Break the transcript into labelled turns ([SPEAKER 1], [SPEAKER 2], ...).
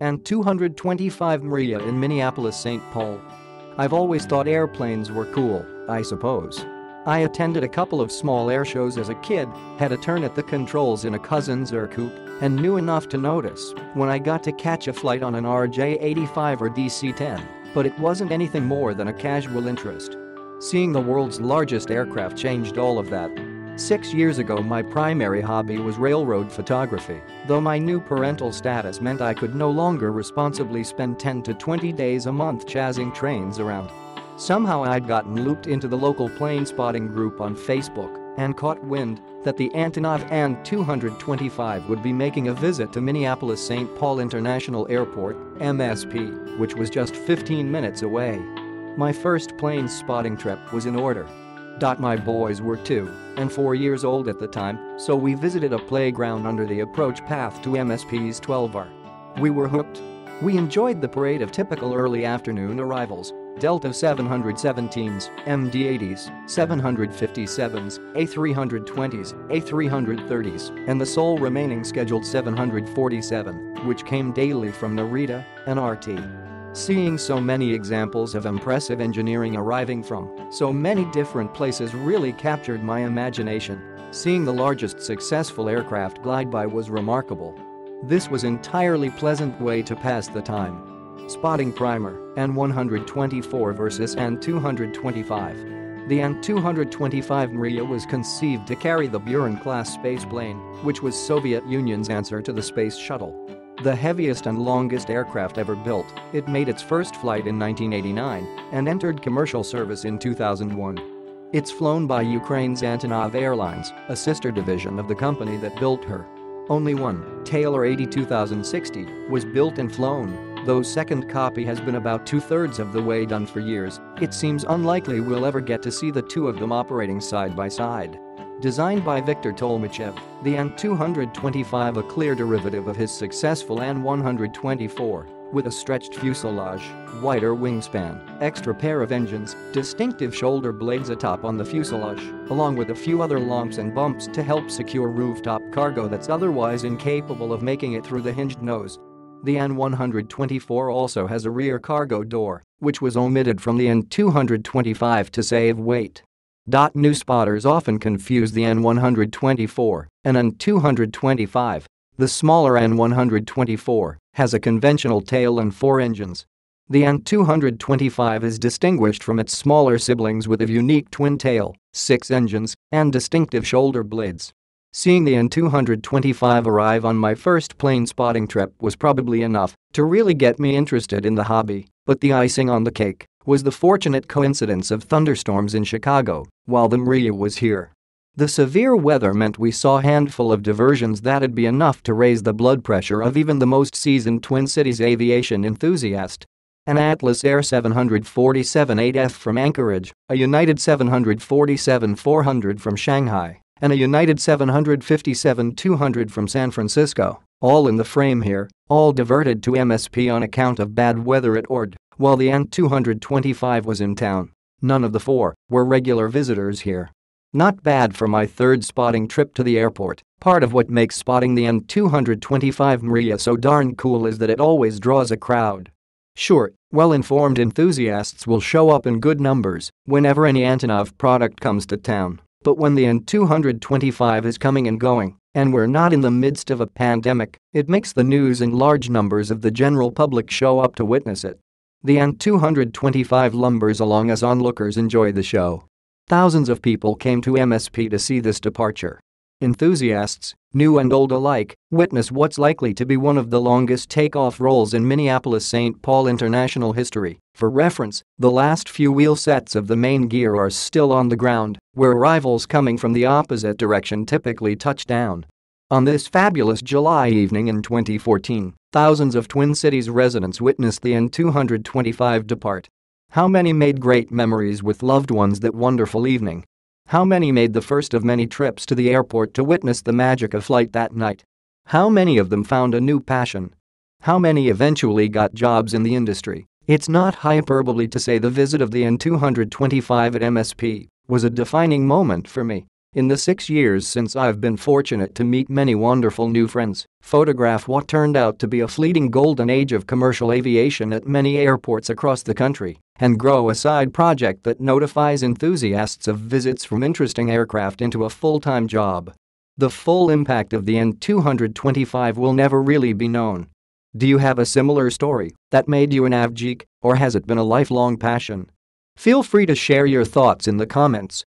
[SPEAKER 1] An-225 Mriya in Minneapolis-St. Paul. I've always thought airplanes were cool, I suppose. I attended a couple of small air shows as a kid, had a turn at the controls in a cousin's Ercoupe, and knew enough to notice when I got to catch a flight on an RJ-85 or DC-10, but it wasn't anything more than a casual interest. Seeing the world's largest aircraft changed all of that. 6 years ago my primary hobby was railroad photography, though my new parental status meant I could no longer responsibly spend 10 to 20 days a month chasing trains around. Somehow I'd gotten looped into the local plane spotting group on Facebook and caught wind that the Antonov An-225 would be making a visit to Minneapolis-St. Paul International Airport, MSP, which was just 15 minutes away. My first plane spotting trip was in order. My boys were 2 and 4 years old at the time, so we visited a playground under the approach path to MSP's 12R. We were hooked. We enjoyed the parade of typical early afternoon arrivals: Delta 717s, MD-80s, 757s, A320s, A330s, and the sole remaining scheduled 747, which came daily from Narita and RT. Seeing so many examples of impressive engineering arriving from so many different places really captured my imagination. Seeing the largest successful aircraft glide by was remarkable. This was an entirely pleasant way to pass the time. Spotting primer: An-124 versus An-225. The An-225 Mriya was conceived to carry the Buran-class spaceplane, which was Soviet Union's answer to the space shuttle. The heaviest and longest aircraft ever built, it made its first flight in 1989 and entered commercial service in 2001. It's flown by Ukraine's Antonov Airlines, a sister division of the company that built her. Only one, Taylor 82060, was built and flown, though second copy has been about 2/3 of the way done for years. It seems unlikely we'll ever get to see the two of them operating side by side. Designed by Viktor Tolmachev, the An-225, a clear derivative of his successful An-124, with a stretched fuselage, wider wingspan, extra pair of engines, distinctive shoulder blades atop on the fuselage, along with a few other lumps and bumps to help secure rooftop cargo that's otherwise incapable of making it through the hinged nose. The An-124 also has a rear cargo door, which was omitted from the An-225 to save weight. New spotters often confuse the An-124 and An-225. The smaller An-124 has a conventional tail and 4 engines. The An-225 is distinguished from its smaller siblings with a unique twin tail, 6 engines, and distinctive shoulder blades. Seeing the An-225 arrive on my first plane spotting trip was probably enough to really get me interested in the hobby, but the icing on the cake was the fortunate coincidence of thunderstorms in Chicago while the Mriya was here. The severe weather meant we saw a handful of diversions that'd be enough to raise the blood pressure of even the most seasoned Twin Cities aviation enthusiast. An Atlas Air 747-8F from Anchorage, a United 747-400 from Shanghai, and a United 757-200 from San Francisco, all in the frame here, all diverted to MSP on account of bad weather at Ord, while the An-225 was in town. None of the 4 were regular visitors here. Not bad for my third spotting trip to the airport. Part of what makes spotting the An-225 Mriya so darn cool is that it always draws a crowd. Sure, well-informed enthusiasts will show up in good numbers whenever any Antonov product comes to town, but when the An-225 is coming and going, and we're not in the midst of a pandemic, it makes the news and large numbers of the general public show up to witness it. The An-225 lumbers along as onlookers enjoy the show. Thousands of people came to MSP to see this departure. Enthusiasts, new and old alike, witness what's likely to be one of the longest takeoff rolls in Minneapolis-St. Paul international history. For reference, the last few wheel sets of the main gear are still on the ground, where arrivals coming from the opposite direction typically touch down. On this fabulous July evening in 2014, thousands of Twin Cities residents witnessed the An-225 depart. How many made great memories with loved ones that wonderful evening? How many made the first of many trips to the airport to witness the magic of flight that night? How many of them found a new passion? How many eventually got jobs in the industry? It's not hyperbole to say the visit of the An-225 at MSP was a defining moment for me. In the 6 years since I've been fortunate to meet many wonderful new friends, photograph what turned out to be a fleeting golden age of commercial aviation at many airports across the country, and grow a side project that notifies enthusiasts of visits from interesting aircraft into a full-time job. The full impact of the An-225 will never really be known. Do you have a similar story that made you an avgeek, or has it been a lifelong passion? Feel free to share your thoughts in the comments.